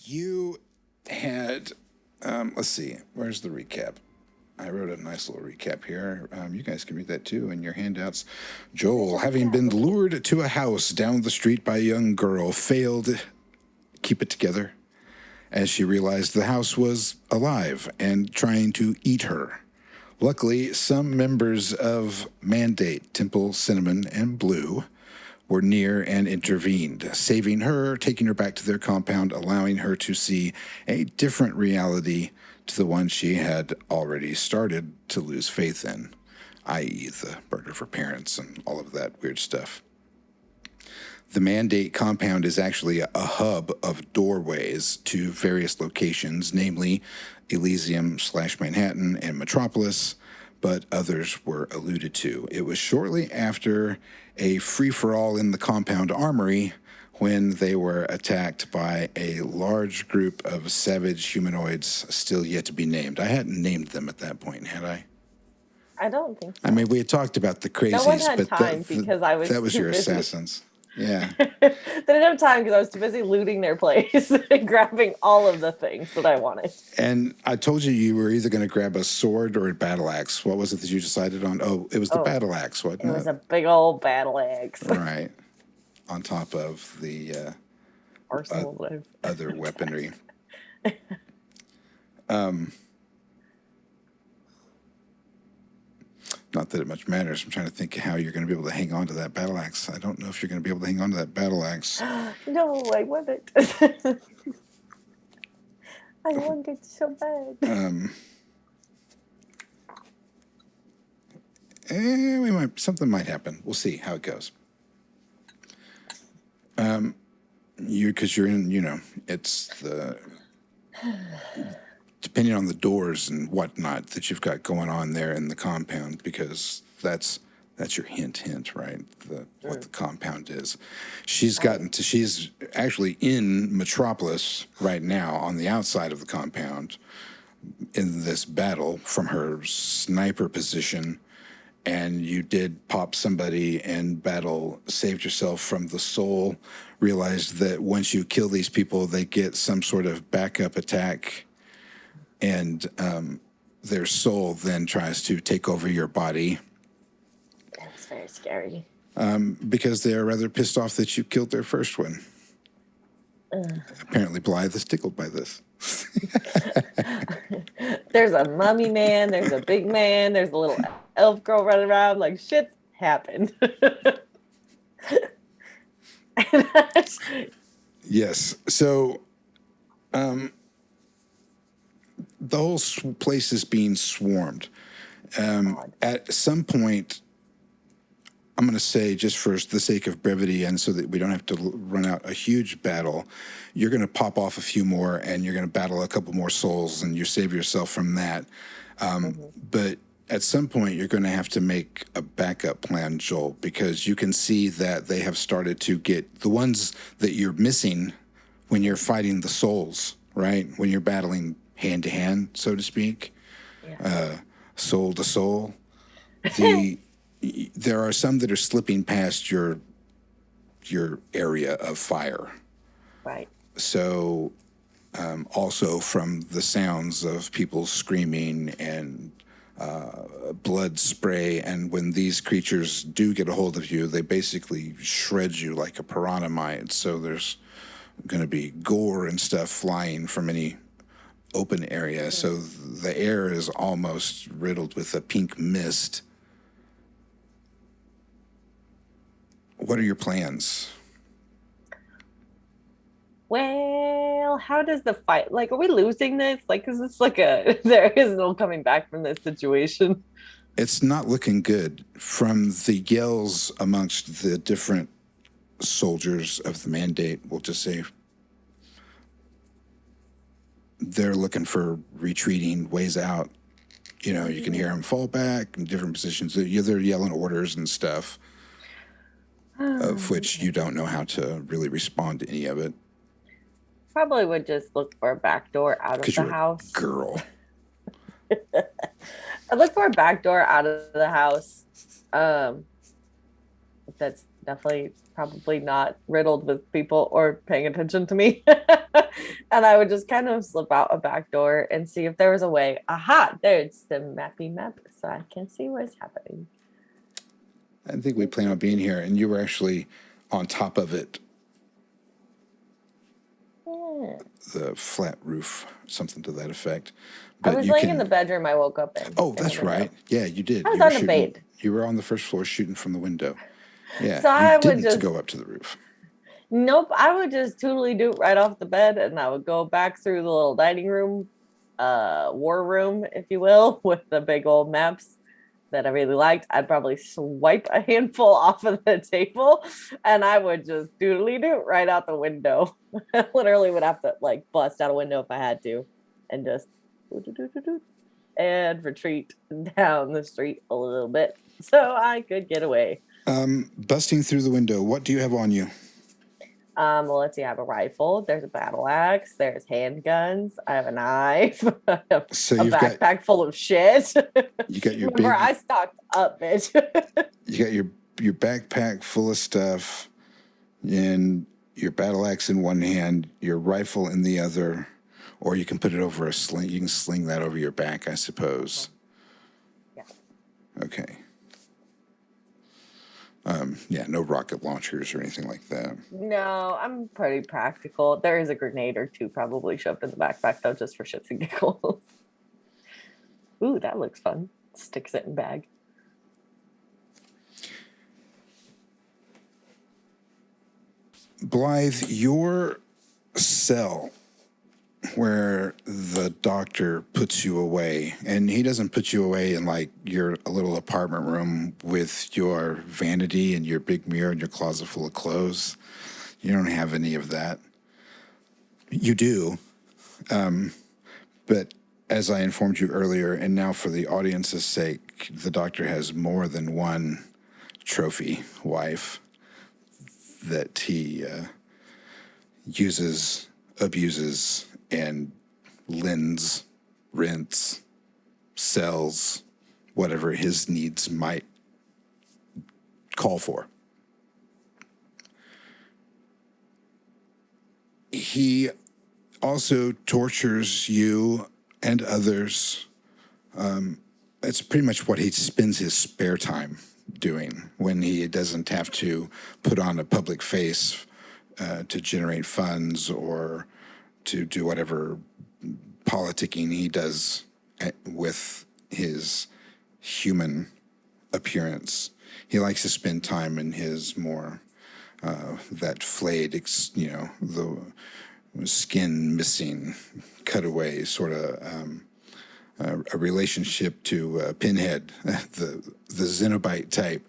You had, let's see, where's the recap? I wrote a nice little recap here. You guys can read that too in your handouts. Joel, having been lured to a house down the street by a young girl, failed keep it together as she realized the house was alive and trying to eat her. Luckily, some members of Mandate, Temple, Cinnamon, and Blue were near and intervened, saving her, taking her back to their compound, allowing her to see a different reality to the one she had already started to lose faith in, i.e., the murder of her parents and all of that weird stuff. The Mandate compound is actually a hub of doorways to various locations, namely Elysium/Manhattan and Metropolis, but others were alluded to. It was shortly after a free-for-all in the compound armory when they were attacked by a large group of savage humanoids still yet to be named. I hadn't named them at that point, had I? I don't think so. I mean, we had talked about the crazies, no one had but time because I was that was too your busy. assassins. Yeah. They didn't have time because I was too busy looting their place and grabbing all of the things that I wanted. And I told you were either going to grab a sword or a battle axe. What was it that you decided on? Oh, it was the battle axe, wasn't it? It was a big old battle axe. Right. On top of the arsenal other weaponry. Not that it much matters. I'm trying to think how you're going to be able to hang on to that battle axe. I don't know if you're going to be able to hang on to that battle axe. No, I wouldn't. I want it so bad. Something might happen. We'll see how it goes. Because you're in, it's the depending on the doors and whatnot that you've got going on there in the compound, because that's your hint, right? What the compound is. She's actually in Metropolis right now on the outside of the compound in this battle from her sniper position. And you did pop somebody in battle, saved yourself from the soul, realized that once you kill these people, they get some sort of backup attack, and their soul then tries to take over your body. That's very scary. Because they're rather pissed off that you killed their first one. Apparently Blythe is tickled by this. There's a mummy man, there's a big man, there's a little elf girl running around, like shit happened. Yes. So the whole place is being swarmed. At some point, I'm going to say, just for the sake of brevity and so that we don't have to run out a huge battle, you're going to pop off a few more and you're going to battle a couple more souls and you save yourself from that. But at some point, you're going to have to make a backup plan, Joel, because you can see that they have started to get the ones that you're missing when you're fighting the souls, right? When you're battling hand to hand, so to speak, soul to soul. There are some that are slipping past your area of fire. Right. So, also from the sounds of people screaming and blood spray, and when these creatures do get a hold of you, they basically shred you like a piranha might. So there's going to be gore and stuff flying from any open area. So the air is almost riddled with a pink mist. What are your plans? Well, how does the fight, like, are we losing this? Like, is this like there is no coming back from this situation? It's not looking good. From the yells amongst the different soldiers of the Mandate, we'll just say they're looking for retreating ways out. You can hear them fall back in different positions. They're yelling orders and stuff, of which you don't know how to really respond to any of it. Probably would just look for a back door out of the house. Girl. I'd look for a back door out of the house. That's definitely probably not riddled with people or paying attention to me. And I would just kind of slip out a back door and see if there was a way. Aha, there's the mappy map, so I can see what's happening. I think we plan on being here, and you were actually on top of it, Yeah. the flat roof, something to that effect. I But was you laying in the can. bedroom I woke up Oh, in the that's window. right. Yeah, you did. I was You were on the shooting. bed. You were on the first floor shooting from the window. Yeah, So you I would didn't just go up to the roof. nope, I would just totally do it right off the bed and I would go back through the little dining room, war room, if you will, with the big old maps that I really liked. I'd probably swipe a handful off of the table and I would just doodly do right out the window. I literally would have to like bust out a window if I had to and just and retreat down the street a little bit so I could get away. Busting through the window. What do you have on you? Well, let's see. I have a rifle. There's a battle axe. There's handguns. I have a knife. I have So a you've got backpack full of shit. you got your Remember, big I stocked up, bitch. you got your backpack full of stuff, and your battle axe in one hand, your rifle in the other, or you can put it over a sling. You can sling that over your back, I suppose. Yeah. Okay. Yeah, no rocket launchers or anything like that. No, I'm pretty practical. There is a grenade or two probably shoved in the backpack though, just for shits and giggles. Ooh, that looks fun. Sticks it in bag. Blythe, your cell where the doctor puts you away, and he doesn't put you away in like your little apartment room with your vanity and your big mirror and your closet full of clothes. You don't have any of that. You do, but as I informed you earlier, and now for the audience's sake, the doctor has more than one trophy wife that he uses, abuses, and lends, rents, sells, whatever his needs might call for. He also tortures you and others. It's pretty much what he spends his spare time doing when he doesn't have to put on a public face to generate funds or to do whatever politicking he does with his human appearance. He likes to spend time in his more that flayed, the skin missing, cutaway sort of a relationship to Pinhead, the Xenobite type,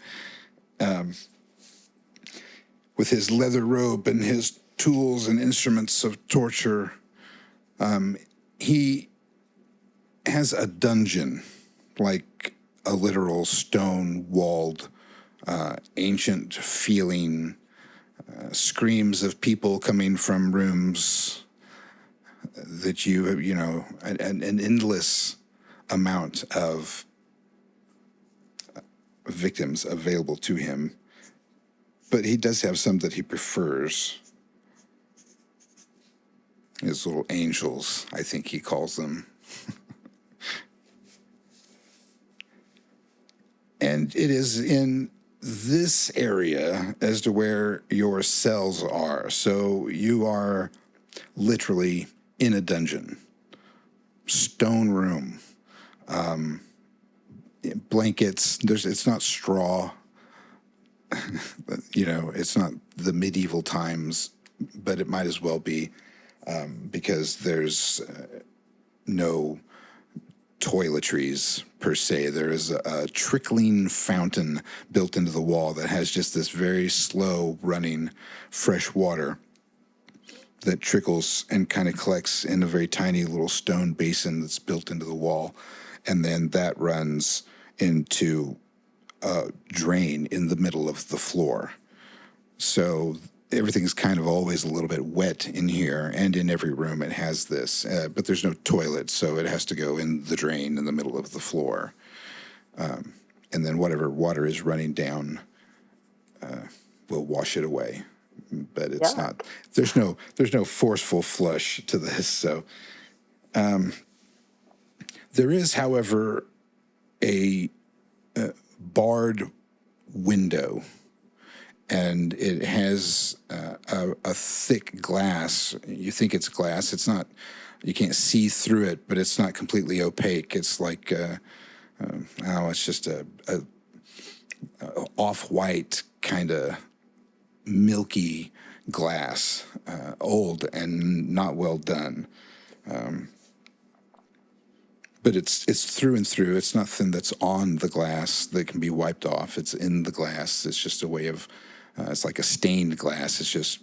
with his leather robe and his tools and instruments of torture. He has a dungeon, like a literal stone-walled, ancient feeling, screams of people coming from rooms that you know, an endless amount of victims available to him. But he does have some that he prefers. His little angels, I think he calls them. And it is in this area as to where your cells are. So you are literally in a dungeon, stone room, blankets. It's not straw, it's not the medieval times, but it might as well be because there's no toiletries per se. There is a trickling fountain built into the wall that has just this very slow running fresh water that trickles and kind of collects in a very tiny little stone basin that's built into the wall. And then that runs into a drain in the middle of the floor. So everything's kind of always a little bit wet in here, and in every room it has this. But there's no toilet, so it has to go in the drain in the middle of the floor. And then whatever water is running down will wash it away. But it's Yuck. not. There's no forceful flush to this. So there is, however, a barred window, and it has a thick glass. You think it's glass. It's not. You can't see through it, but it's not completely opaque. It's like it's just a off-white kind of milky glass, old and not well done. But it's through and through. It's nothing that's on the glass that can be wiped off. It's in the glass. It's just a way of. It's like a stained glass. It's just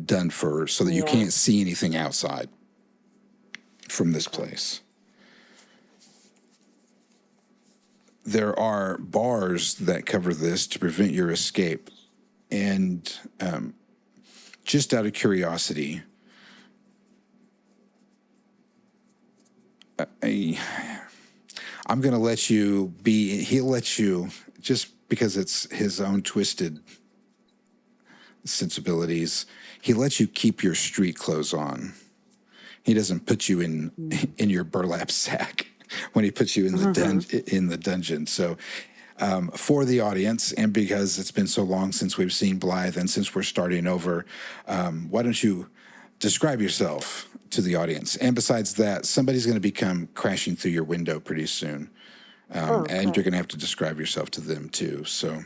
done so that you can't see anything outside from this place. There are bars that cover this to prevent your escape. And just out of curiosity, I'm going to let you be. He'll let you, just because it's his own twisted sensibilities, he lets you keep your street clothes on. He doesn't put you in your burlap sack when he puts you in the dungeon. So for the audience, and because it's been so long since we've seen Blythe, and since we're starting over, why don't you describe yourself to the audience? And besides that, somebody's going to come crashing through your window pretty soon. And you're going to have to describe yourself to them too. So,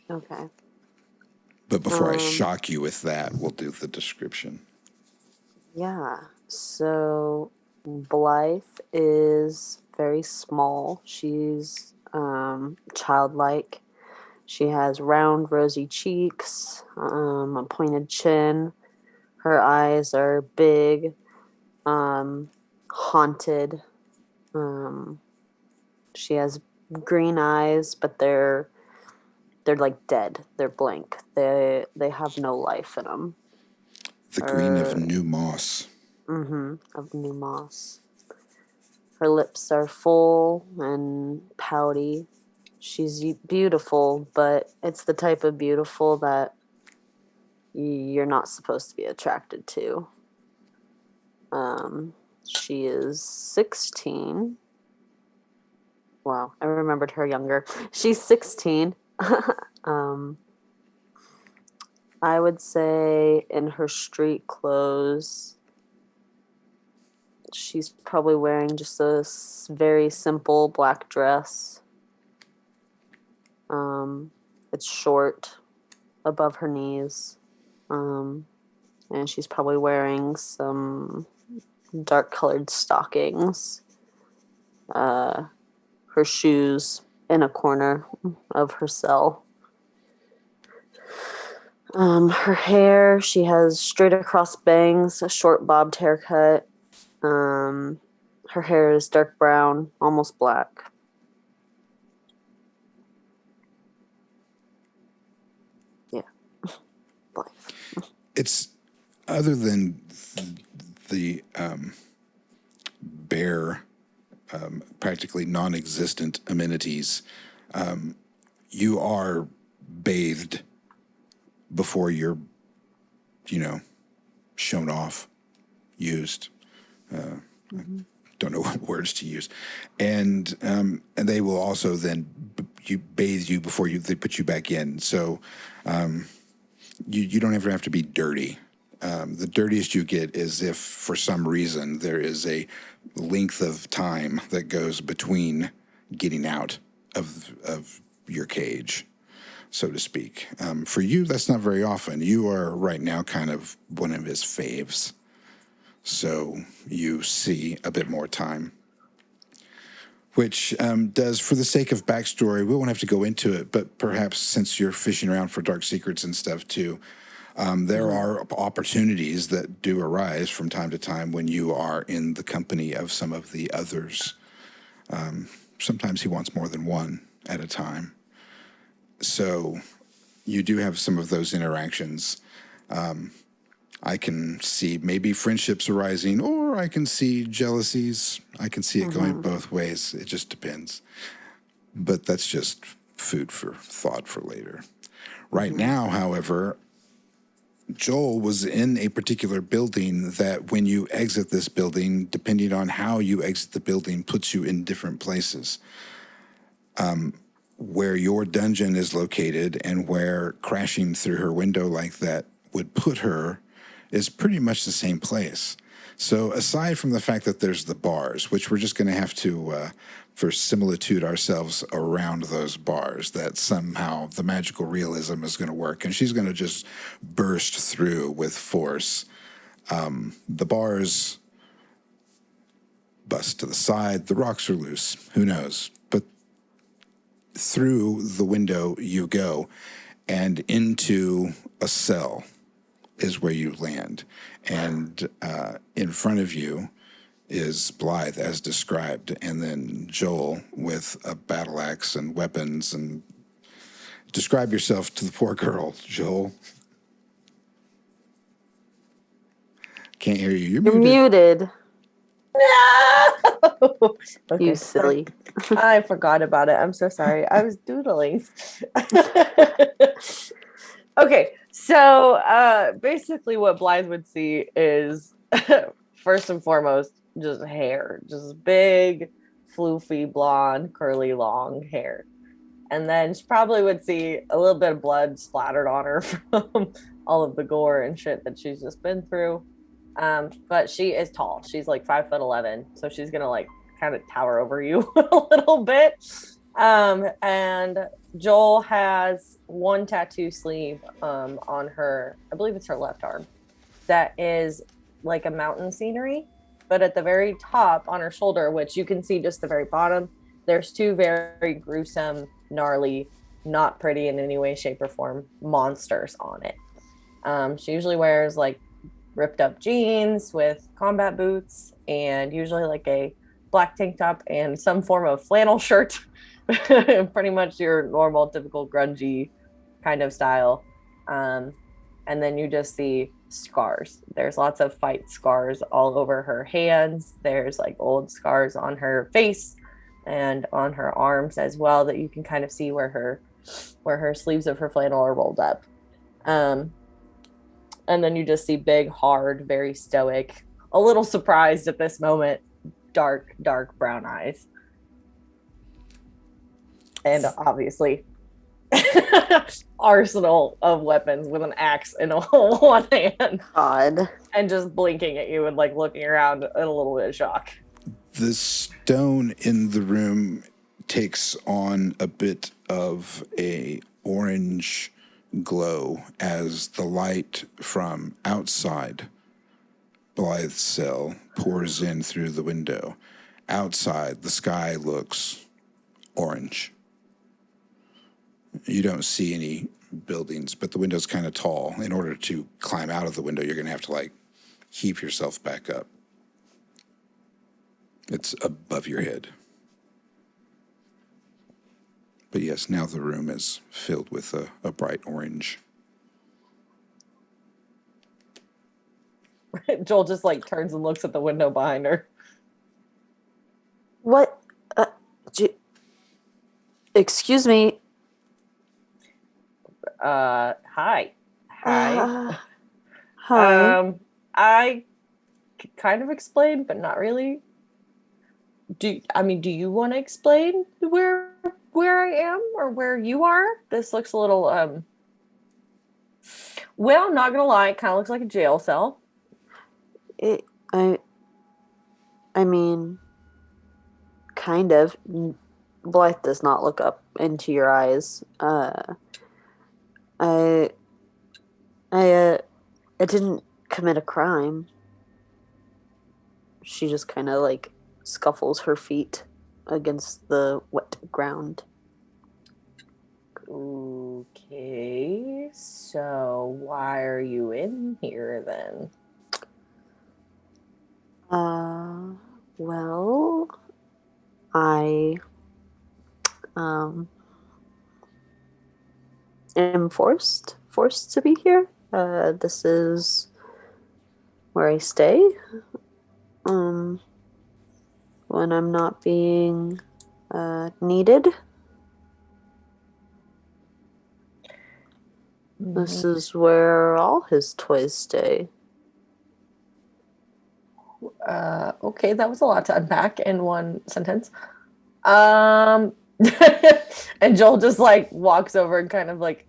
Okay. But before I shock you with that, we'll do the description. Yeah. So Blythe is very small. She's childlike. She has round, rosy cheeks, a pointed chin. Her eyes are big, haunted. She has green eyes, but they're like dead. They're blank. They have no life in them. The green of new moss. Of new moss. Her lips are full and pouty. She's beautiful, but it's the type of beautiful that you're not supposed to be attracted to. She is 16. Wow, I remembered her younger. She's 16. I would say in her street clothes, she's probably wearing just a very simple black dress. It's short above her knees. And she's probably wearing some dark colored stockings. Her shoes in a corner of her cell. Her hair, she has straight across bangs, a short bobbed haircut. Her hair is dark brown, almost black. Yeah. It's other than the bare, practically non-existent amenities. You are bathed before you're, shown off, used. Don't know what words to use, and they will also then bathe you before they put you back in. So you don't ever have to be dirty. The dirtiest you get is if, for some reason, there is a length of time that goes between getting out of your cage, so to speak. For you, that's not very often. You are right now kind of one of his faves. So you see a bit more time, which does, for the sake of backstory, we won't have to go into it, but perhaps since you're fishing around for dark secrets and stuff too, there are opportunities that do arise from time to time when you are in the company of some of the others. Sometimes he wants more than one at a time. So you do have some of those interactions. I can see maybe friendships arising, or I can see jealousies. I can see it going both ways. It just depends. But that's just food for thought for later. Right now, however, Joel was in a particular building that when you exit this building, depending on how you exit the building, puts you in different places. Where your dungeon is located and where crashing through her window like that would put her is pretty much the same place. So aside from the fact that there's the bars, which we're just going to have to, for similitude ourselves around those bars, that somehow the magical realism is going to work, and she's going to just burst through with force. The bars bust to the side, the rocks are loose, who knows? But through the window you go, and into a cell is where you land. And in front of you is Blythe as described, and then Joel with a battle axe and weapons. And describe yourself to the poor girl, Joel. Can't hear you. You're muted. No! Okay, You silly. I forgot about it. I'm so sorry. I was doodling. Okay, so basically what Blythe would see is first and foremost just hair, just big, floofy, blonde, curly, long hair. And then she probably would see a little bit of blood splattered on her from all of the gore and shit that she's just been through. But she is tall. She's like 5'11", so she's gonna like kind of tower over you a little bit. And Joel has one tattoo sleeve on her, I believe it's her left arm, that is like a mountain scenery. But at the very top on her shoulder, which you can see just the very bottom, there's two very gruesome, gnarly, not pretty in any way, shape, or form monsters on it. She usually wears like ripped up jeans with combat boots and usually like a black tank top and some form of flannel shirt. Pretty much your normal, typical grungy kind of style. And then you just see scars. There's lots of fight scars all over her hands. There's like old scars on her face and on her arms as well that you can kind of see where her sleeves of her flannel are rolled up. And then you just see big, hard, very stoic, a little surprised at this moment, dark brown eyes. And obviously, arsenal of weapons with an axe in one hand. God. And just blinking at you and like looking around in a little bit of shock. The stone in the room takes on a bit of a orange glow as the light from outside Blythe's cell pours in through the window. Outside, the sky looks orange. You don't see any buildings, but the window's kind of tall. In order to climb out of the window, you're going to have to like heave yourself back up. It's above your head. But yes, now the room is filled with a bright orange. Joel just like turns and looks at the window behind her. What? Excuse me. Hi. Hi. I kind of explained, but not really. Do you want to explain where I am or where you are? This looks a little well, not gonna lie, it kind of looks like a jail cell. I mean, kind of. Blythe does not look up into your eyes. I didn't commit a crime. She just kind of like scuffles her feet against the wet ground. Okay, so why are you in here then? Well, I am forced to be here. This is where I stay. When I'm not being needed. This is where all his toys stay. Okay, that was a lot to unpack in one sentence. And Joel just like walks over and kind of like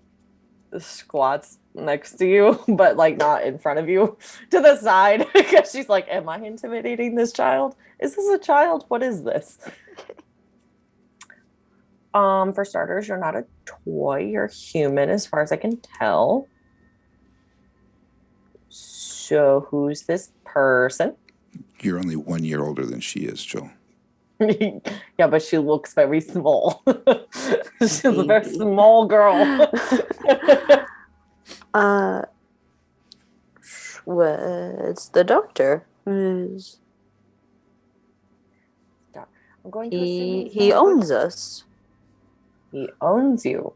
squats next to you, but like not in front of you, to the side, because she's like, am I intimidating this child? Is this a child? What is this? For starters, you're not a toy, you're human as far as I can tell. So who's this person? You're only 1 year older than she is, Joel. Yeah, but she looks very small. She's a very small girl. It's the doctor. I'm going to assume He owns us. He owns you.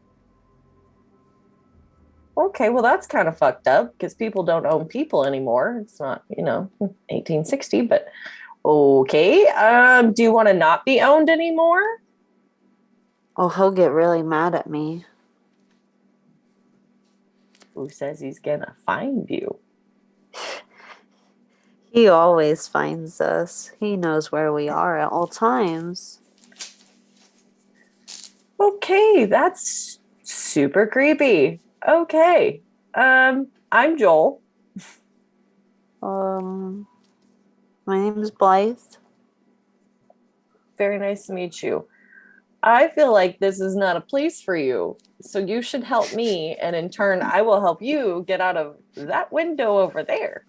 Okay, well that's kind of fucked up because people don't own people anymore. It's not, 1860, but okay. Do you want to not be owned anymore? Oh, he'll get really mad at me. Who says he's gonna find you? He always finds us. He knows where we are at all times. Okay, that's super creepy. Okay. I'm Joel. My name is Blythe. Very nice to meet you. I feel like this is not a place for you. So you should help me, and in turn, I will help you get out of that window over there.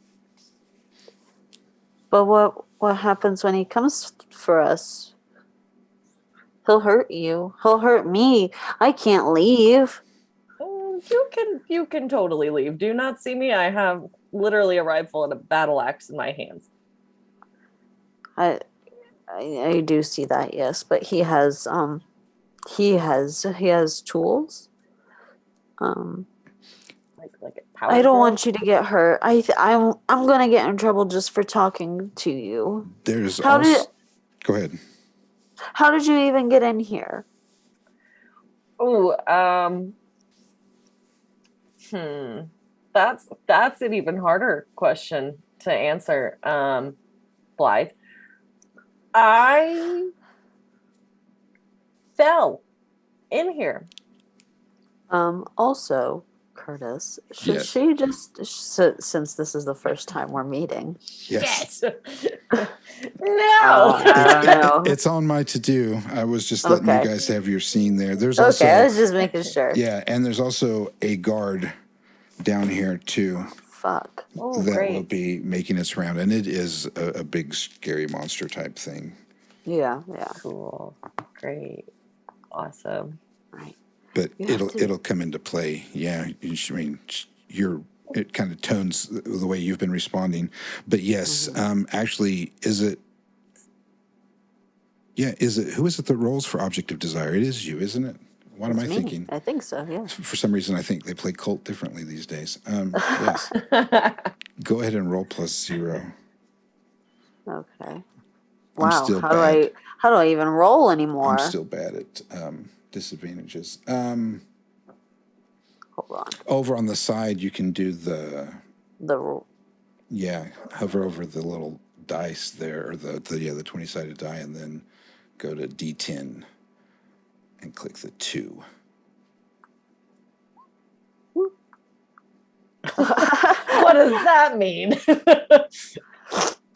But what happens when he comes for us? He'll hurt you. He'll hurt me. I can't leave. You can totally leave. Do not see me. I have literally a rifle and a battle axe in my hands. I do see that, yes, but he has tools. Like a power I don't drill? want you to get hurt. I'm gonna get in trouble just for talking to you. Go ahead. How did you even get in here? Oh, that's an even harder question to answer, Blythe. I fell in here. Also, Curtis, should Yes. she just, since this is the first time we're meeting? Yes. No. I don't know. It's on my to-do. I was just letting you Okay. guys have your scene there. There's Okay, also I was just making sure. yeah, and there's also a guard down here too Fuck. Oh, that great. will be making its round, and it is a big scary monster type thing. Yeah. Cool. Great. Awesome. Right. But it'll come into play. Yeah, I mean, it kind of tones the way you've been responding. But yes, actually, who is it that rolls for object of desire? It is you, isn't it? What am I thinking? I think so, yeah. For some reason, I think they play KULT differently these days. Yes. Go ahead and roll +0. Okay. I'm Wow. still How bad. do I even roll anymore? I'm still bad at disadvantages. Hold on. Over on the side, you can do The hover over the little dice there, or the 20-sided die, and then go to D10 and click the 2. What does that mean?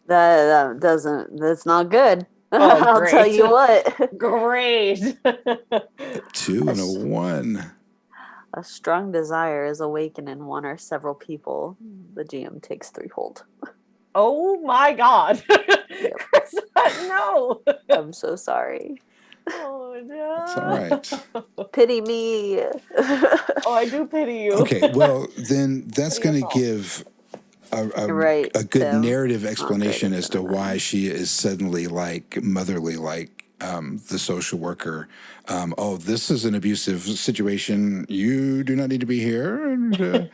that doesn't. That's not good. Oh, I'll great. tell you what. Great. 2 and a 1. A strong desire is awakened in one or several people. The GM takes 3 hold. Oh my God. Chris, no. I'm so sorry. Oh no. It's all right. Pity me. Oh, I do pity you. Okay, well, then that's Pity us going to all. give Right, a good Tim. narrative It's not explanation good as to for why them. she is suddenly like motherly, like the social worker. This is an abusive situation. You do not need to be here. And,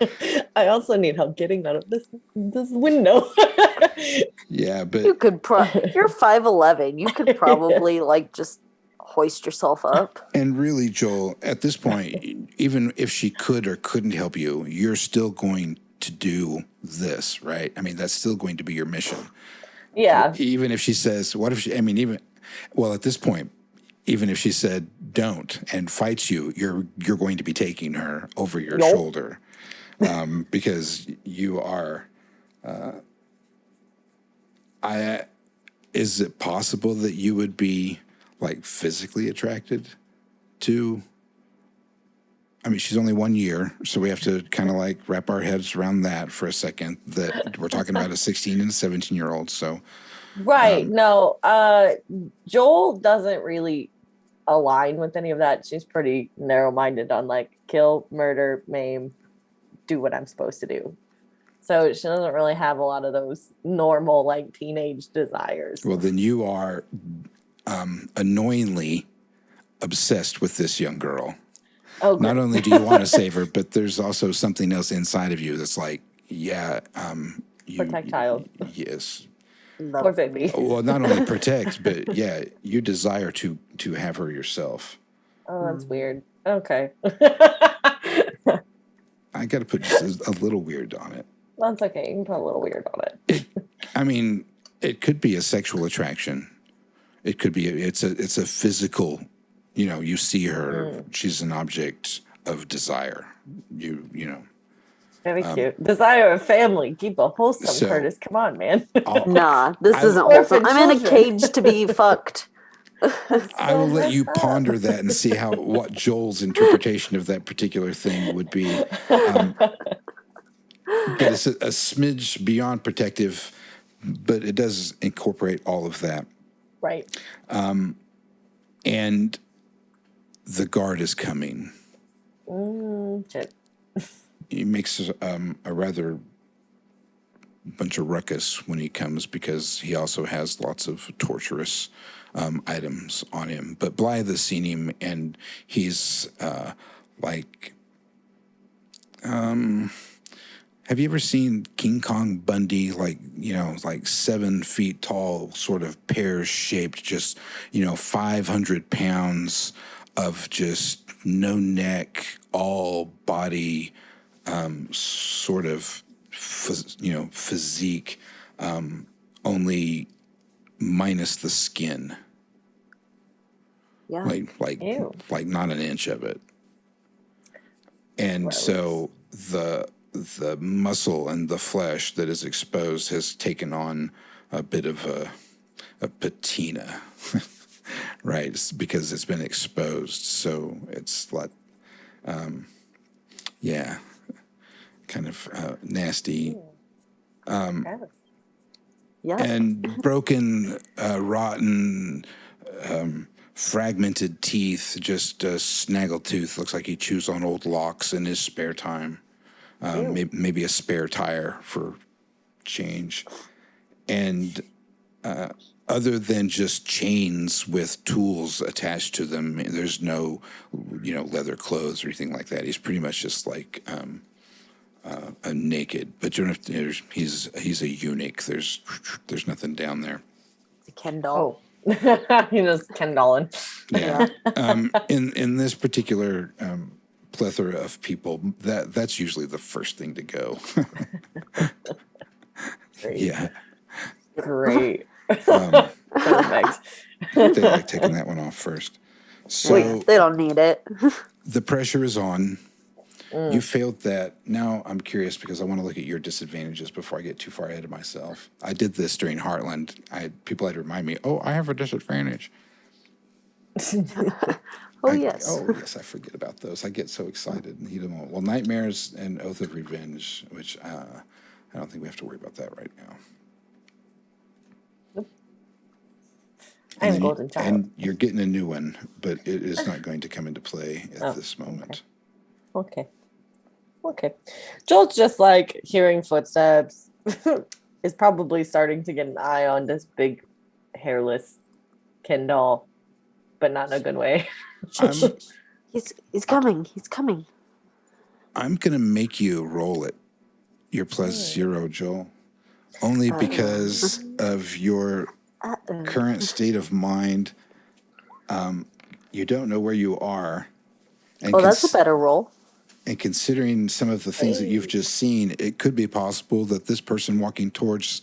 I also need help getting out of this window. yeah, but You could you're 5'11". You could probably like just hoist yourself up. And really, Joel, at this point, even if she could or couldn't help you, you're still going to do this, right? I mean, that's still going to be your mission. Yeah. Even if she says, what if she, I mean, even, well, at this point, even if she said don't and fights you, you're going to be taking her over your Nope. shoulder, because you are. Is it possible that you would be like physically attracted to? I mean, she's only 1 year, so we have to kind of like wrap our heads around that for a second. That we're talking about a 16 and a 17-year-old. So Right. No, Joel doesn't really align with any of that. She's pretty narrow-minded on like kill, murder, maim, do what I'm supposed to do. So she doesn't really have a lot of those normal like teenage desires. well, then you are annoyingly obsessed with this young girl. Oh, Not great. only do you want to save her, but there's also something else inside of you that's like, yeah, Protect child. Yes. Poor baby. Well, not only protect, but yeah, you desire to have her yourself. Oh, that's weird. Okay. I got to put just a little weird on it. That's okay. You can put a little weird on it. I mean, it could be a sexual attraction. It could be it's a physical. You know, you see her; she's an object of desire. You know. Very cute. Desire of family. Keep a wholesome, So- Curtis. Come on, man. Nah, this I- isn't Orphan wholesome. I'm in a children. cage to be fucked. I will let you ponder that and see what Joel's interpretation of that particular thing would be. But it's a smidge beyond protective, but it does incorporate all of that. Right. And the guard is coming. Shit. He makes a rather bunch of ruckus when he comes because he also has lots of torturous items on him. But Blythe has seen him, and he's like, have you ever seen King Kong Bundy? Like, you know, like 7 feet tall, sort of pear-shaped, just, 500 pounds of just no neck, all body, sort of, physique, only minus the skin. Yeah. Ew. Like not an inch of it. And Gross. so the muscle and the flesh that is exposed has taken on a bit of a patina, right? It's because it's been exposed. So it's like, kind of nasty. Gross. Yeah. And broken, rotten, fragmented teeth, just a snaggletooth. Looks like he chews on old locks in his spare time. Maybe a spare tire for change. And other than just chains with tools attached to them, there's no, leather clothes or anything like that. He's pretty much just like a naked. But you don't have to, he's a eunuch. There's nothing down there. The Ken doll. Oh. He just Kendallin. Yeah. In this particular plethora of people, that's usually the first thing to go. Great. Yeah. Great. Perfect. They like taking that one off first. So Wait, they don't need it. the pressure is on. You failed that. Now I'm curious because I want to look at your disadvantages before I get too far ahead of myself. I did this during Heartland. People had to remind me, I have a disadvantage. Yes. Oh, yes, I forget about those. I get so excited. Well, Nightmares and Oath of Revenge, which I don't think we have to worry about that right now. I am then Golden Child. And you're getting a new one, but it is not going to come into play at this moment. Okay. Joel's just like hearing footsteps. Is probably starting to get an eye on this big hairless Ken doll, but not in a good way. He's coming. He's coming. I'm going to make you roll it. Your +0, Joel. Only because of your current state of mind. you don't know where you are. And Oh, that's a better roll. And considering some of the things that you've just seen, it could be possible that this person walking towards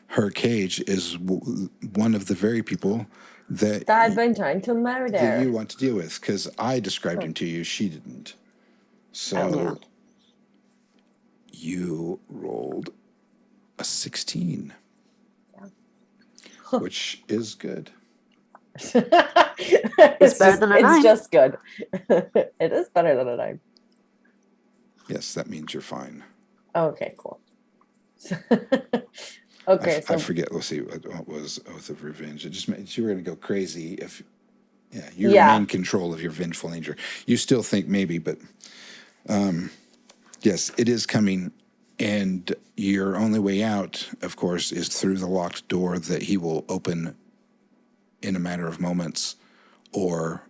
her cage is one of the very people that I've been trying to that murder. you want to deal with. Because I described him to you, she didn't. So Yeah. you rolled a 16, which is good. It's better than a 9. It's just good. It is better than a 9. Yes, that means you're fine. Okay, cool. Okay, I forget. Let's see what was Oath of Revenge. It just meant you were going to go crazy if, you remain control of your vengeful nature. You still think maybe, but yes, it is coming, and your only way out, of course, is through the locked door that he will open in a matter of moments, or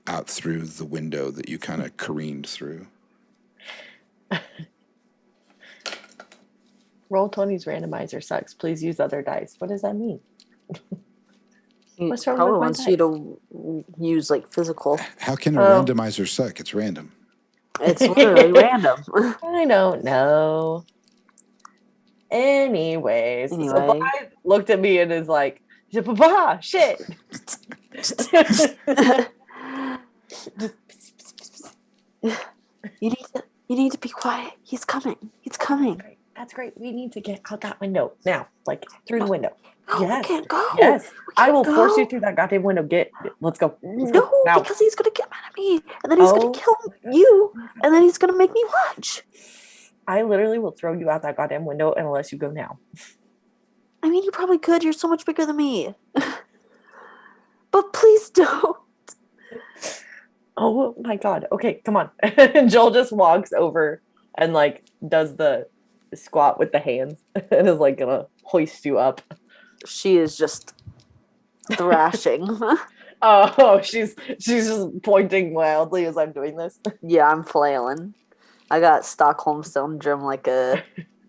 out through the window that you kind of careened through. Roll20's randomizer sucks. Please use other dice. What does that mean? He What's wrong probably with my wants you to use like physical. How can a randomizer suck? It's random. It's literally random. I don't know. Anyways, so Anyway. Blythe looked at me and is like, Papa, shit. You need to be quiet. He's coming. He's coming. That's great. We need to get out that window now, like through the window. No, Yes. we can't go. Yes. We I can't will force go. you through that goddamn window. Let's go. No, Now. because he's gonna get mad at me, and then he's gonna kill you, and then he's gonna make me watch. I literally will throw you out that goddamn window unless you go now. I mean, you probably could. You're so much bigger than me. But please don't. Oh my god. Okay, come on. And Joel just walks over and like does the squat with the hands and is like gonna hoist you up. She is just thrashing. Oh, she's just pointing wildly as I'm doing this. Yeah, I'm flailing. I got Stockholm syndrome like a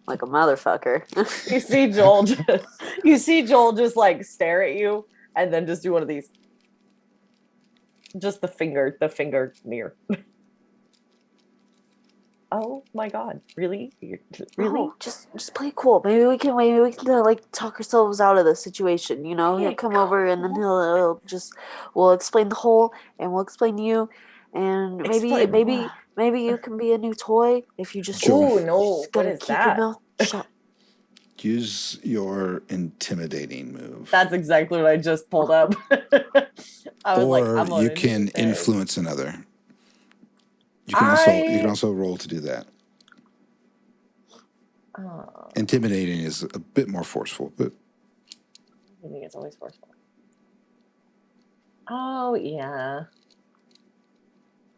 motherfucker. You see Joel just like stare at you and then just do one of these. Just the finger near. Oh my god, really? Really? No, just play cool. Maybe we can like talk ourselves out of the situation. You know, he'll come over and then we'll explain the whole, and we'll explain you, and maybe you can be a new toy if you just. Oh no! Just gotta keep your mouth shut. Use your intimidating move. That's exactly what I just pulled up. I was or you can influence another. You can also roll to do that. Intimidating is a bit more forceful, but I think it's always forceful. Oh yeah.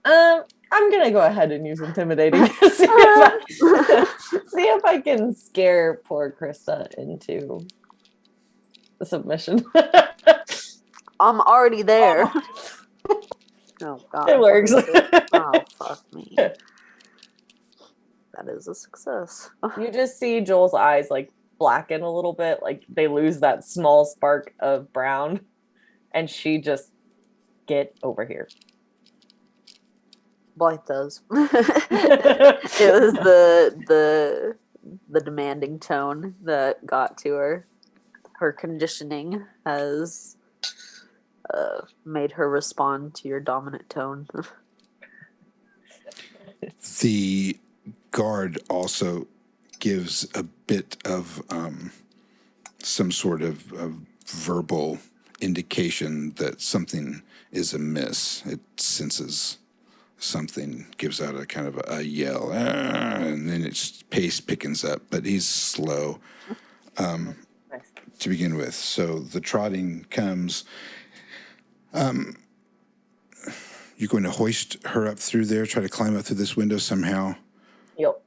I'm gonna go ahead and use intimidating. See if I can scare poor Krista into the submission. I'm already there. Oh god. It works. Oh fuck me. That is a success. You just see Joel's eyes like blacken a little bit, like they lose that small spark of brown, and she just get over here. Blythe does. It was the demanding tone that got to her. Her conditioning has made her respond to your dominant tone. The guard also gives a bit of some sort of verbal indication that something is amiss. It senses something, gives out a kind of a yell, and then its pace pickens up, but he's slow to begin with. So the trotting comes. You're going to hoist her up through there, try to climb up through this window somehow. Yep.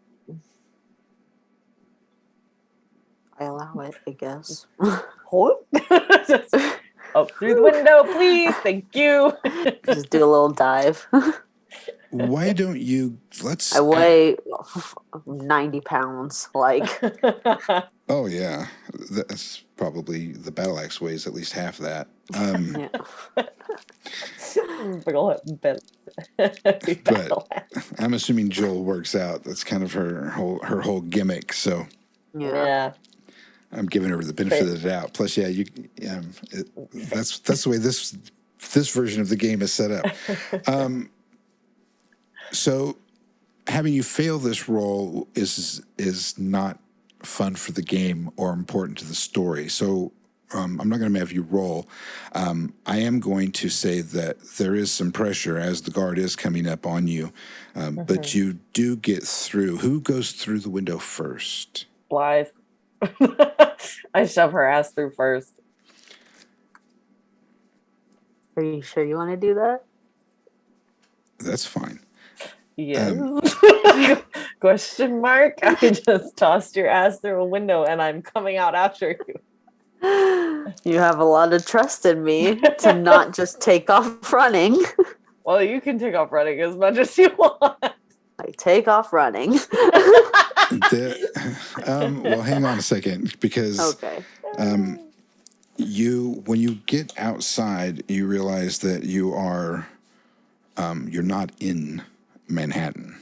I allow it, I guess. Just up through the window, please. Thank you. Just do a little dive. Why don't you I weigh 90 pounds. Like, oh yeah, that's probably the battle axe weighs at least half that. Yeah. Big ol' bent. But I'm assuming Joel works out. That's kind of her whole gimmick. So Yeah. Yeah. I'm giving her the benefit of the doubt. Plus, yeah, that's the way this version of the game is set up. So having you fail this roll is not fun for the game or important to the story. So I'm not going to have you roll. I am going to say that there is some pressure as the guard is coming up on you, but you do get through. Who goes through the window first? Blythe. I shove her ass through first. Are you sure you want to do that? That's fine. Yes. Question mark. I just tossed your ass through a window and I'm coming out after you. You have a lot of trust in me to not just take off running. Well, you can take off running as much as you want. I take off running. Well, hang on a second, because Okay. when you get outside, you realize that you're not in Manhattan.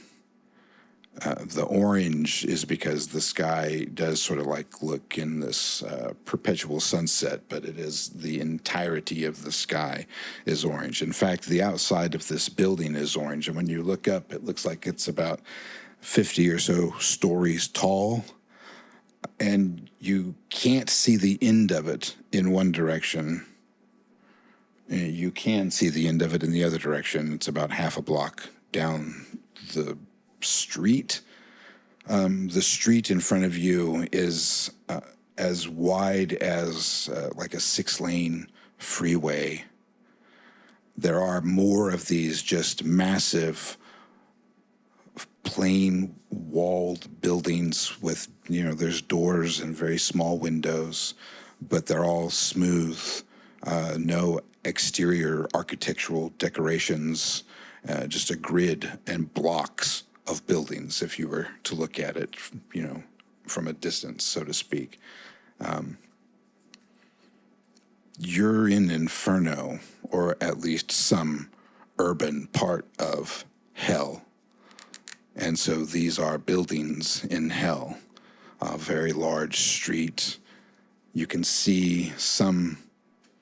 The orange is because the sky does sort of like look in this perpetual sunset, but it is the entirety of the sky is orange. In fact, the outside of this building is orange, and when you look up, it looks like it's about 50 or so stories tall, and you can't see the end of it in one direction. You can see the end of it in the other direction. It's about half a block down the street. The street in front of you is as wide as like a 6-lane freeway. There are more of these just massive, plain walled buildings with, there's doors and very small windows, but they're all smooth, no exterior architectural decorations, just a grid and blocks of buildings if you were to look at it, from a distance, so to speak. You're in Inferno, or at least some urban part of hell. And so these are buildings in hell, a very large street. You can see some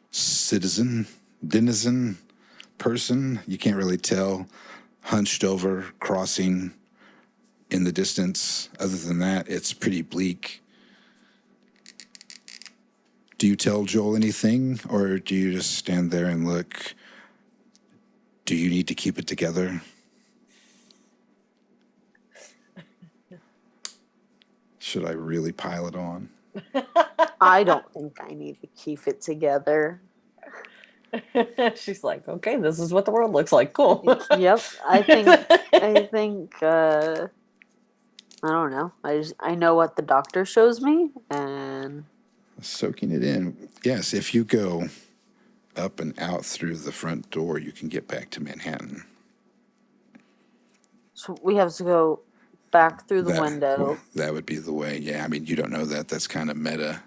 denizen person, you can't really tell, hunched over, crossing in the distance. Other than that, it's pretty bleak. Do you tell Joel anything, or do you just stand there and look? Do you need to keep it together? Should I really pile it on? I don't think I need to keep it together. She's like, okay, this is what the world looks like. Cool. Yep. I think I don't know. I know what the doctor shows me, and Soaking it in. Yes, if you go up and out through the front door, you can get back to Manhattan. so we have to go back through the window. That would be the way. Yeah, I mean, you don't know that. That's kind of meta.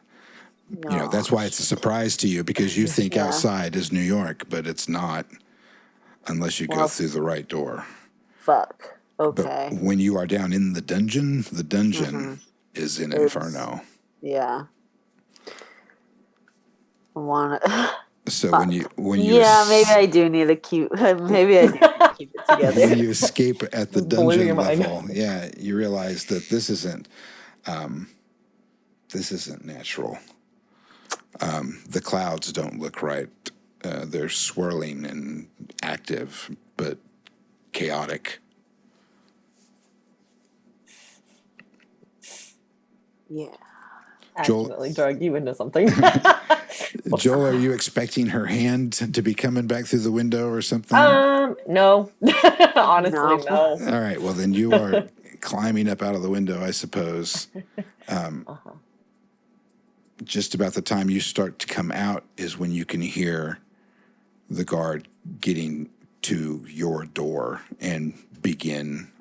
No. That's why it's a surprise to you, because you think Yeah. outside is New York, but it's not unless you go through the right door. Fuck. Okay. But when you are down in the dungeon is in Inferno. Yeah. I want to. So when you Yeah, maybe I do need to keep. Maybe I do need to keep it together. when you escape at the Blew your dungeon mind. level, yeah, you realize that this isn't natural. The clouds don't look right. They're swirling and active, but chaotic. Yeah. Joel- Accidentally drug you into something. Joel, are you expecting her hand to be coming back through the window or something? No. Honestly, no. All right, well then you are climbing up out of the window, I suppose. Just about the time you start to come out is when you can hear the guard getting to your door and begin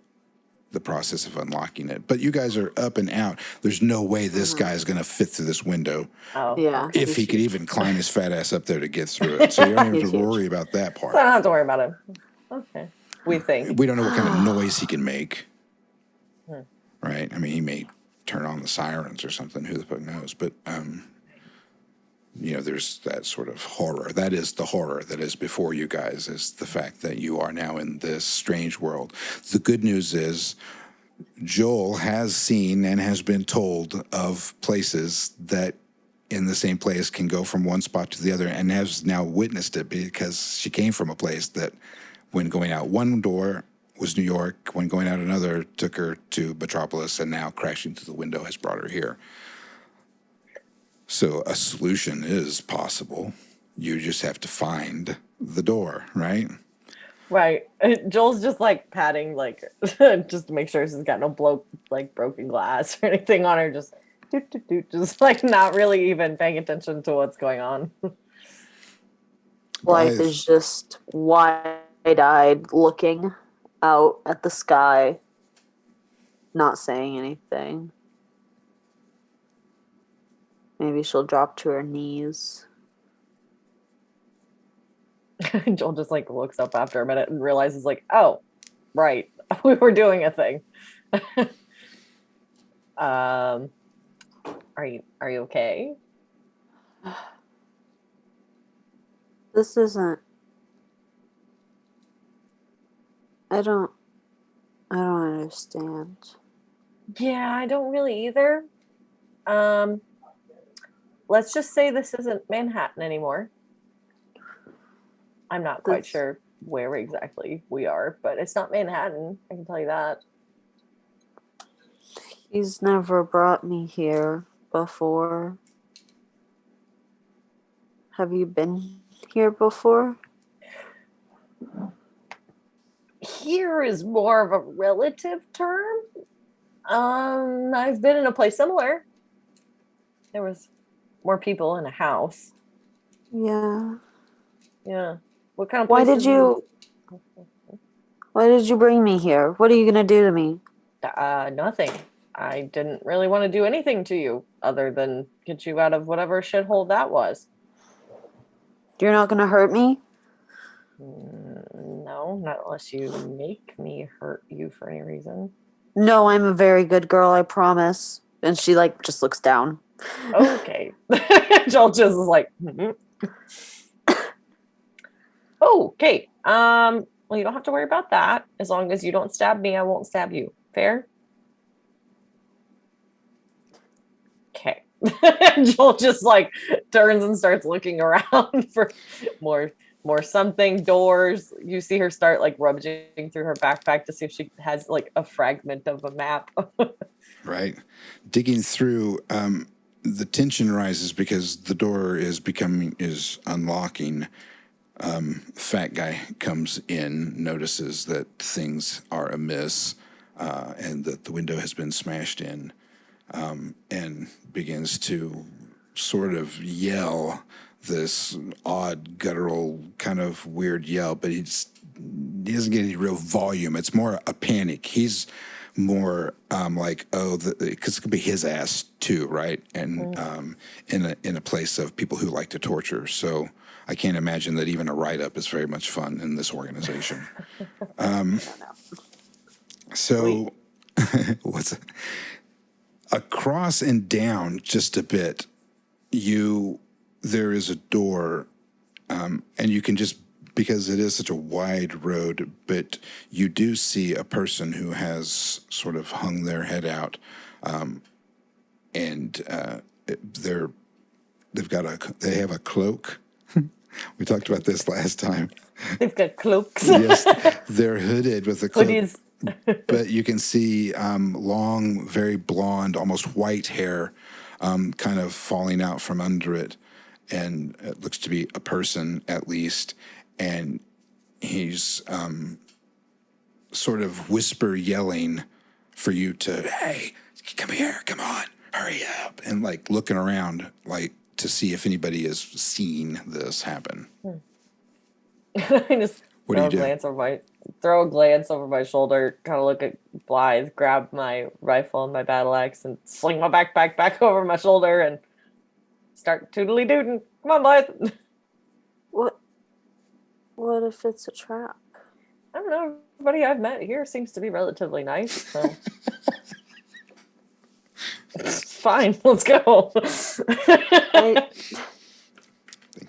the process of unlocking it. But you guys are up and out. There's no way this guy's going to fit through this window. Oh, Yeah. okay. If he could even climb his fat ass up there to get through it. So you don't even have to Huge. worry about that So I part. don't have to worry about it. Okay. We think. We don't know what kind of noise he can make. Hmm. Right? I mean, he may turn on the sirens or something. Who the fuck knows? But, you know, there's that sort of horror. That is the horror that is before you guys, is the fact that you are now in this strange world. The good news is Joel has seen and has been told of places that in the same place can go from one spot to the other, and has now witnessed it because she came from a place that when going out one door was New York, when going out another took her to Metropolis, and now crashing through the window has brought her here. So a solution is possible. You just have to find the door, right? Right. Joel's just like patting, like, just to make sure she's got no broken glass or anything on her. Just doot, doot, doot, just like not really even paying attention to what's going on. Life is just wide-eyed, looking out at the sky, not saying anything. Maybe she'll drop to her knees. Joel just like looks up after a minute and realizes, like, oh, right, we were doing a thing. Are you okay? This isn't. I don't understand. Yeah, I don't really either. Let's just say this isn't Manhattan anymore. I'm not quite sure where exactly we are, but it's not Manhattan. I can tell you that. He's never brought me here before. Have you been here before? Here is more of a relative term. I've been in a place similar. There was more people in a house. Yeah. Yeah. What kind of Why place did you bring me here? What are you gonna do to me? Nothing. I didn't really want to do anything to you other than get you out of whatever shithole that was. You're not gonna hurt me? No, not unless you make me hurt you for any reason. No, I'm a very good girl, I promise. And she just looks down. Okay. Joel just is like, okay. Well, you don't have to worry about that. As long as you don't stab me, I won't stab you. Fair? Okay. Joel just turns and starts looking around for more something, doors. You see her start rummaging through her backpack to see if she has a fragment of a map. Right. Digging through, the tension rises because the door is unlocking. Fat guy comes in, notices that things are amiss, and that the window has been smashed in, and begins to sort of yell this odd, guttural, kind of weird yell, but he doesn't get any real volume. It's more a panic. He's more because it could be his ass too, right? And in a place of people who like to torture. So I can't imagine that even a write-up is very much fun in this organization. So what's across and down just a bit, there is a door, and you can just, because it is such a wide road, but you do see a person who has sort of hung their head out, and they have a cloak. We talked about this last time. They've got cloaks. Yes, they're hooded with a cloak. Hoodies. But you can see long, very blonde, almost white hair kind of falling out from under it. And it looks to be a person at least. And he's sort of whisper yelling for you to, hey, come here, come on, hurry up. And looking around to see if anybody is seeing this happen. I just What do you do? glance over throw a glance over my shoulder, kind of look at Blythe, grab my rifle and my battle axe, and sling my backpack back over my shoulder and start tootly dooting. Come on, Blythe. What if it's a trap? I don't know. Everybody I've met here seems to be relatively nice, so it's fine. Let's go.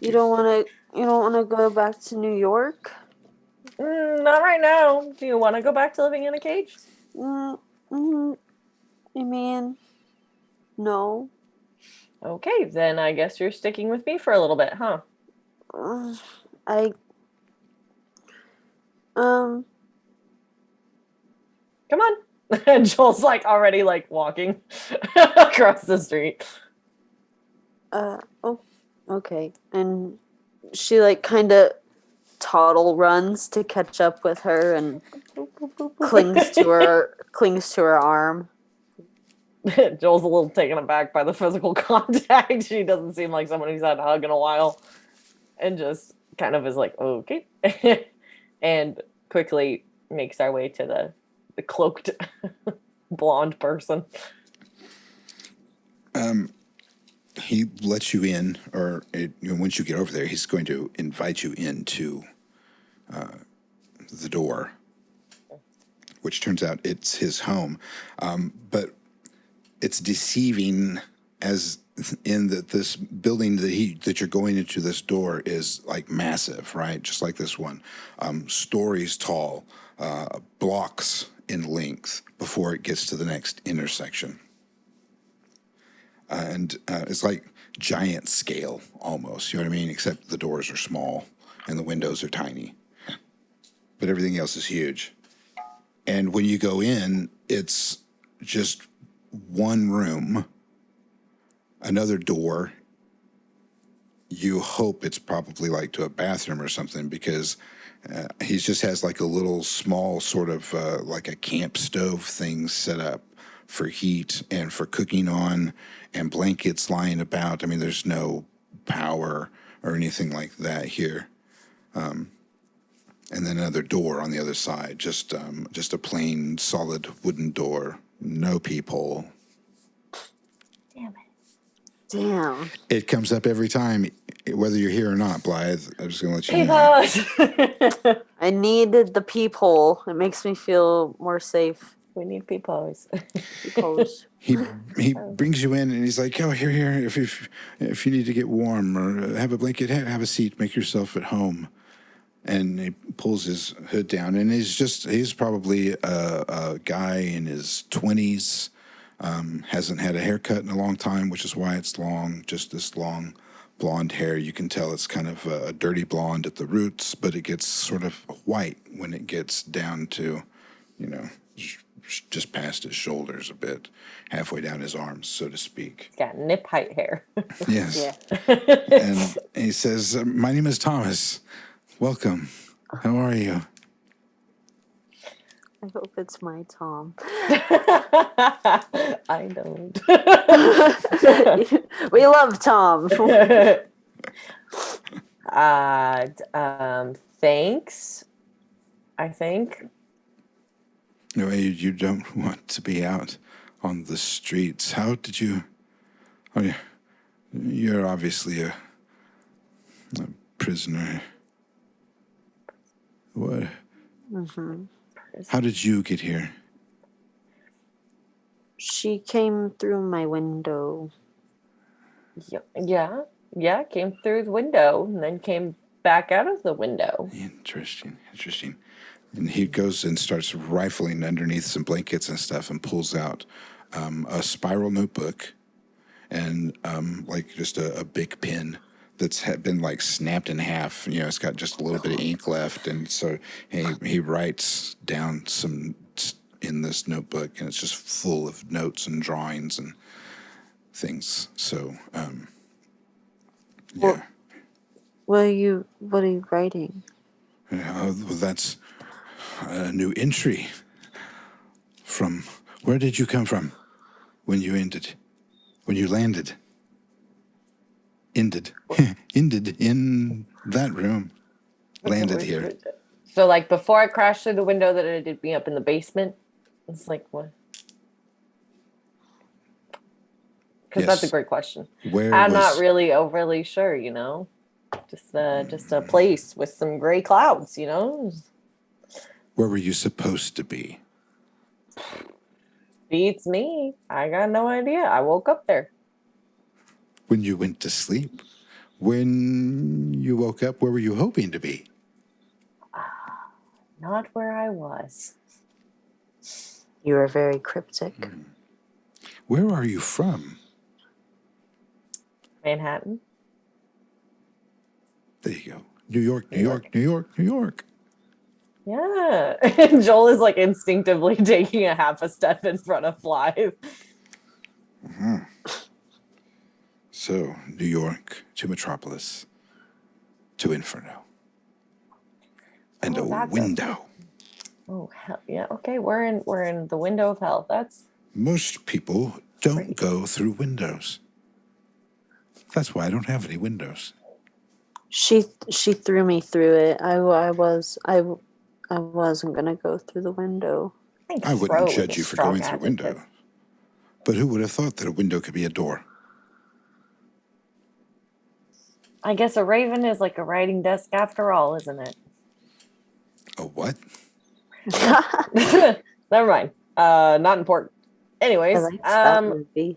You don't want to go back to New York? Not right now. Do you want to go back to living in a cage? I mean, no. Okay, then I guess you're sticking with me for a little bit, huh? Come on. And Joel's like already like walking across the street. Oh, okay. And she like kind of toddle runs to catch up with her and clings to her arm. Joel's a little taken aback by the physical contact. She doesn't seem like someone who's had a hug in a while. And just kind of is like, okay. And quickly makes our way to the cloaked blonde person. He lets you in, or once you get over there, he's going to invite you into the door, which turns out it's his home. But it's deceiving, as in that this building that you're going into, this door is like massive, right? Just like this one, stories tall, blocks in length before it gets to the next intersection. And it's like giant scale almost, you know what I mean? Except the doors are small and the windows are tiny. But everything else is huge. And when you go in, it's just one room, another door. You hope it's probably like to a bathroom or something, because he just has like a little small sort of like a camp stove thing set up for heat and for cooking on, and blankets lying about. I mean, there's no power or anything like that here. And then another door on the other side, just a plain solid wooden door, no peephole. Damn. It comes up every time, whether you're here or not, Blythe. I'm just gonna let you know. Peepaws! I needed the peephole. It makes me feel more safe. We need peepaws. Peepholes. He brings you in and he's like, "Oh, here. If you need to get warm or have a blanket, have a seat, make yourself at home." And he pulls his hood down, and he's probably a guy in his 20s, hasn't had a haircut in a long time, which is why it's long, just this long blonde hair. You can tell it's kind of a dirty blonde at the roots, but it gets sort of white when it gets down to, just past his shoulders a bit, halfway down his arms, so to speak. He's got nip height hair. Yes. Yeah. And he says, "My name is Thomas. Welcome. How are you?" I hope it's my Tom. I don't. We love Tom. Thanks. I think. No, you don't want to be out on the streets. How did you? Oh, you're obviously a prisoner. What? Mm-hmm. How did you get here? She came through my window. Yeah. Came through the window and then came back out of the window. Interesting. And he goes and starts rifling underneath some blankets and stuff, and pulls out a spiral notebook and like just a big pen that's been like snapped in half. It's got just a little bit of ink left, and so he writes down some in this notebook, and it's just full of notes and drawings and things. So, yeah. What are you writing? Well, that's a new entry. From where did you come from when you landed? Ended in that room. Landed here. So, like, before I crashed through the window that it did me up in the basement, it's like, what? Because that's a Yes. great question. Where I'm not was really overly sure, just a place with some gray clouds, where were you supposed to be? Beats me. I got no idea. I woke up there. When you went to sleep? When you woke up, where were you hoping to be? Not where I was. You are very cryptic. Where are you from? Manhattan. There you go. New York, New York, New York, New York. Yeah. And Joel is like instinctively taking a half a step in front of Blythe. So, New York to Metropolis to Inferno. And Oh, a that's window. Oh hell yeah. Okay, we're in the window of hell. That's Most people don't Great. go through windows. That's why I don't have any windows. She threw me through it. I wasn't gonna go through the window. think I wouldn't throw is judge a you for strong going through adjective. window. But who would have thought that a window could be a door? I guess a raven is like a writing desk after all, isn't it? A what? Never mind. Not important. I Anyways, liked that movie.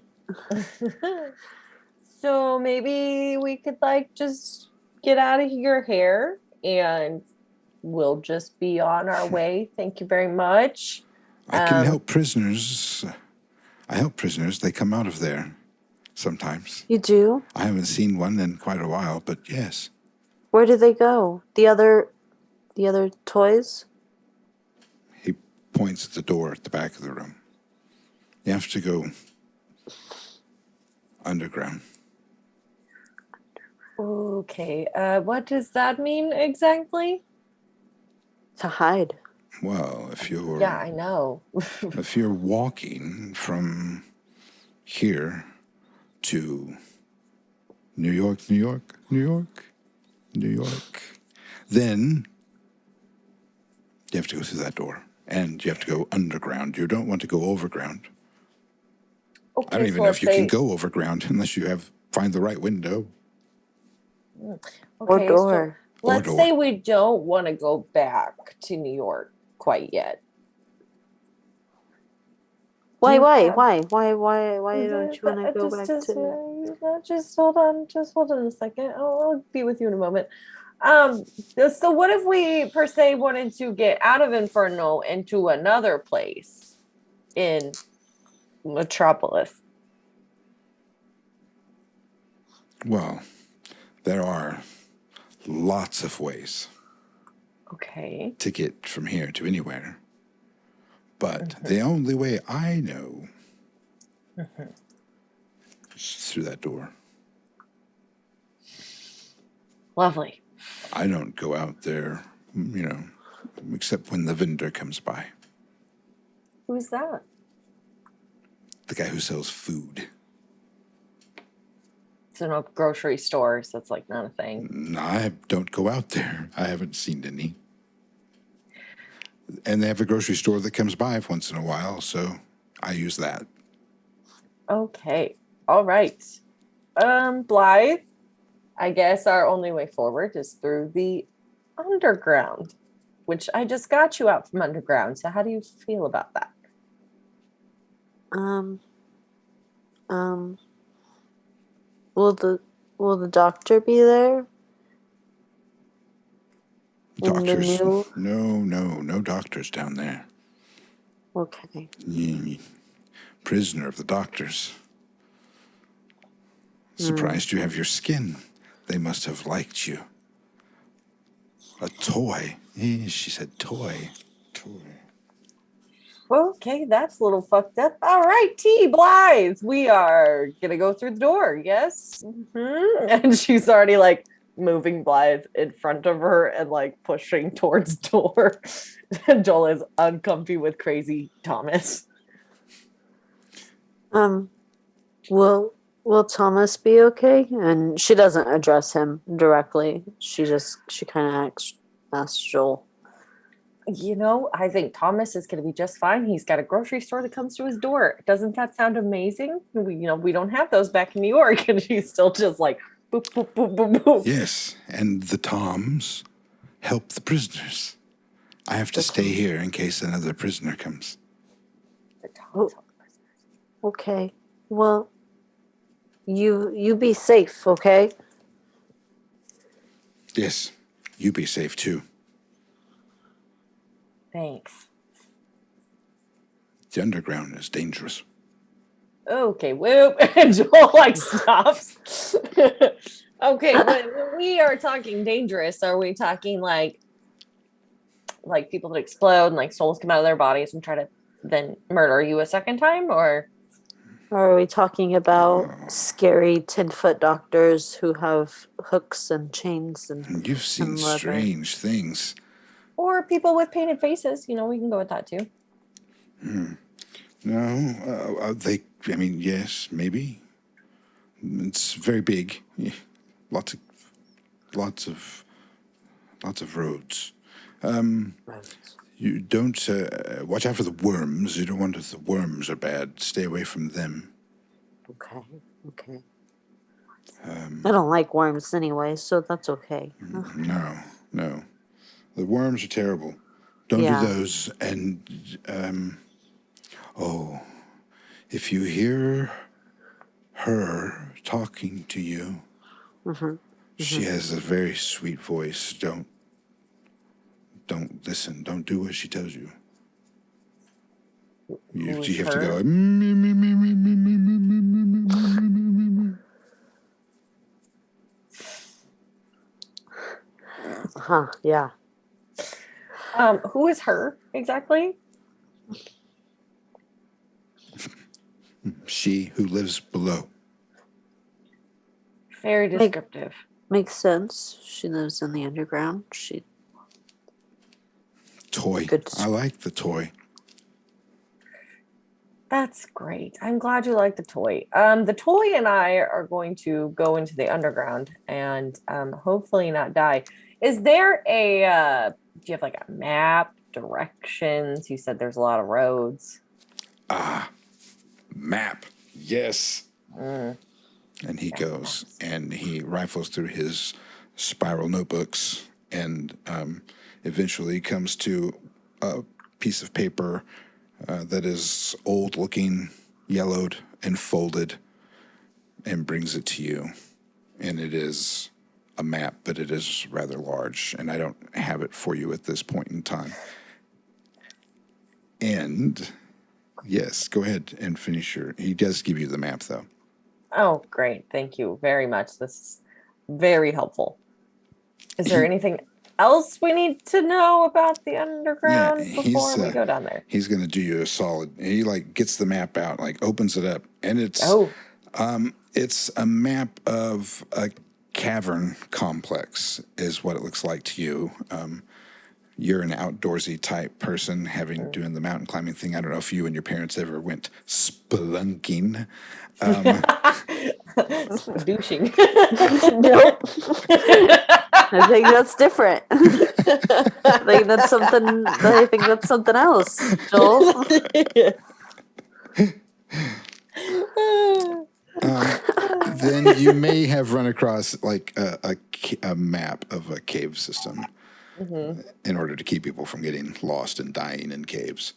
so maybe we could like just get out of your hair and we'll just be on our way. Thank you very much. I can help prisoners. I help prisoners. They come out of there sometimes. You do? I haven't seen one in quite a while, but yes. Where do they go? The other toys? He points at the door at the back of the room. You have to go underground. Okay. What does that mean exactly? To hide. Well, if you're Yeah, I know. if you're walking from here to New York, New York, New York, New York, then you have to go through that door. And you have to go underground. You don't want to go overground. Okay, I don't even so know let's if you can say go overground unless you find the right window. Or okay, so door. let's door. say we don't want to go back to New York quite yet. Why you don't have- you wanna go back to just hold on a second. I'll be with you in a moment. So what if we per se wanted to get out of Inferno into another place in Metropolis? Well, there are lots of ways Okay. to get from here to anywhere. But the only way I know is through that door. Lovely. I don't go out there, except when the vendor comes by. Who's that? The guy who sells food. It's in a grocery store, so it's like not a thing. No, I don't go out there. I haven't seen any. And they have a grocery store that comes by once in a while, so I use that. Okay. All right. Blythe, I guess our only way forward is through the underground, which I just got you out from underground. So how do you feel about that? Will the doctor be there? Doctors? No doctors down there. Okay. Prisoner of the doctors. Surprised you have your skin. They must have liked you. A toy. She said toy. Okay, that's a little fucked up. All right, T. Blythe, we are gonna go through the door. Yes. And she's already like moving Blythe in front of her and like pushing towards door. And Joel is uncomfy with crazy Thomas. Will Thomas be okay? And she doesn't address him directly. She kind of asks Joel. I think Thomas is going to be just fine. He's got a grocery store that comes to his door. Doesn't that sound amazing? We don't have those back in New York, and she's still just like boop boop boop boop boop. Yes, and the Toms help the prisoners. I have to stay here in case another prisoner comes. The Toms help the prisoners. Okay. Well, you be safe, okay? Yes, you be safe too. Thanks. The underground is dangerous. Okay, whoop. And Joel stops. Okay, when we are talking dangerous, are we talking like people that explode and like souls come out of their bodies and try to then murder you a second time, or Or are we talking about scary 10-foot doctors who have hooks and chains and You've seen and leather? strange things. people with painted faces? We can go with that too. No, yes, maybe. It's very big. Yeah. Lots of roads. You don't watch out for the worms. You don't want the worms are bad. Stay away from them. Okay. I don't like worms anyway, so that's okay. No. The worms are terrible. Don't do those. And if you hear her talking to you, she has a very sweet voice. Don't listen. Don't do what she tells you. You have to go. Yeah. Who is her exactly? She who lives below. Very descriptive. Makes sense. She lives in the underground. Toy. I like the toy. That's great. I'm glad you like the toy. The toy and I are going to go into the underground and hopefully not die. Is there do you have like a map, directions? You said there's a lot of roads. Map. Yes. Mm. And he goes and he rifles through his spiral notebooks and eventually comes to a piece of paper that is old looking, yellowed, and folded, and brings it to you. And it is a map, but it is rather large, and I don't have it for you at this point in time. And yes, go ahead and finish he does give you the map, though. Oh, great. Thank you very much. This is very helpful. Is there anything else we need to know about the underground before we go down there? He's going to do you a solid. He gets the map out, opens it up, and it's a map of a cavern complex is what it looks like to you. You're an outdoorsy type person, doing the mountain climbing thing. I don't know if you and your parents ever went spelunking. Douching. Nope. I think that's different. I think that's something else, Joel. Then you may have run across a map of a cave system in order to keep people from getting lost and dying in caves.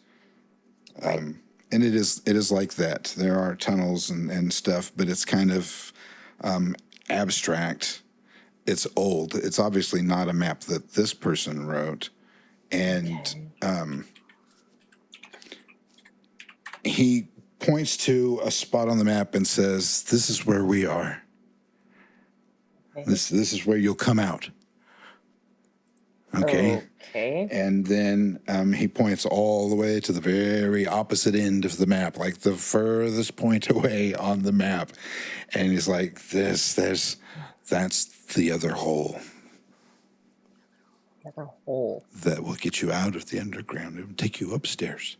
And it is like that. There are tunnels and stuff, but it's kind of abstract. It's old. It's obviously not a map that this person wrote. And he points to a spot on the map and says, "This is where we are. Okay. This is where you'll come out." Okay. And then he points all the way to the very opposite end of the map, like the furthest point away on the map. And he's like, that's the other hole. The other hole. That will get you out of the underground. It will take you upstairs.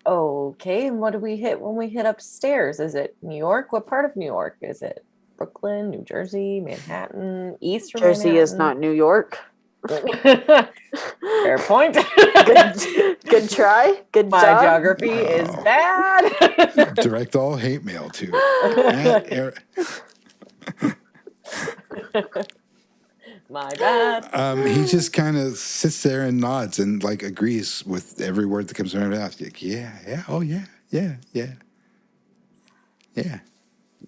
Okay. And what do we hit when we hit upstairs? Is it New York? What part of New York? Is it Brooklyn, New Jersey, Manhattan, East? Jersey is not New York. Fair point. Good try. Good My job. geography is Wow. bad. Direct all hate mail to at Eric. My bad. He just kind of sits there and nods and like agrees with every word that comes out of his mouth. Like, yeah, oh yeah, yeah.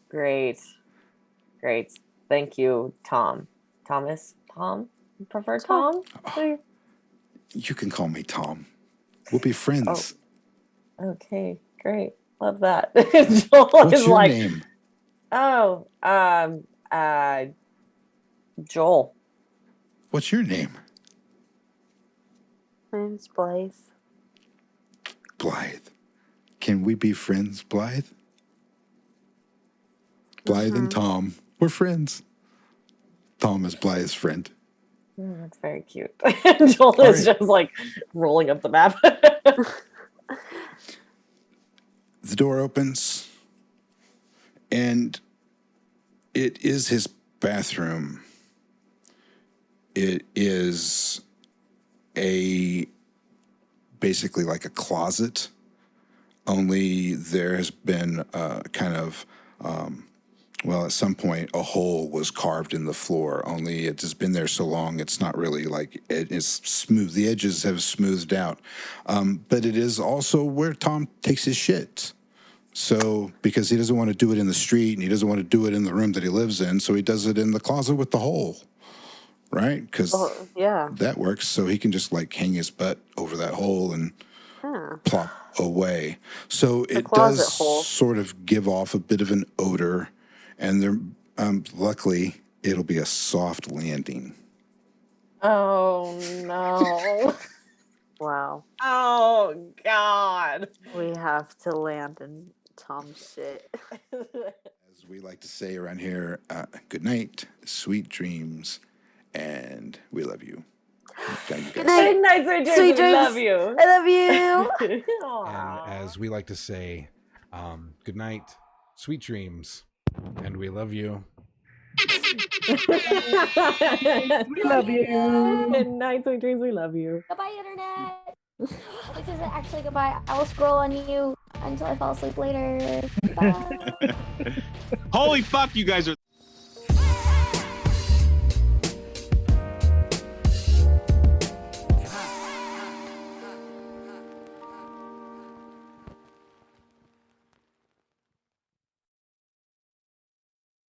Great. Thank you, Tom. Thomas? Tom? You prefer Tom? Please? You can call me Tom. We'll be friends. Okay, great. Love that. Joel What's is your like, name? oh, Joel. What's your name? My name's Blythe. Blythe. Can we be friends, Blythe? Blythe and Tom. We're friends. Tom is Blythe's friend. That's very cute. Joel is just like rolling up the map. The door opens, and it is his bathroom. It is basically like a closet, only there has been at some point a hole was carved in the floor, only it has been there so long it's not really like it is smooth. The edges have smoothed out. But it is also where Tom takes his shit. So, because he doesn't want to do it in the street and he doesn't want to do it in the room that he lives in, so he does it in the closet with the hole, right? Because that works. So he can just like hang his butt over that hole and plop away. So it does sort of give off a bit of an odor, and there, luckily, it'll be a soft landing. Oh no. Wow. Oh God. We have to land in Tom's shit. As we like to say around here, good night, sweet dreams, and we love you. Good night, sweet dreams. Love you. I love you. And as we like to say, good night, sweet dreams, and we love you. We love you. Good night, sweet dreams. We love you. Goodbye, internet. This isn't actually goodbye. I will scroll on you until I fall asleep later. Bye. Holy fuck, you guys are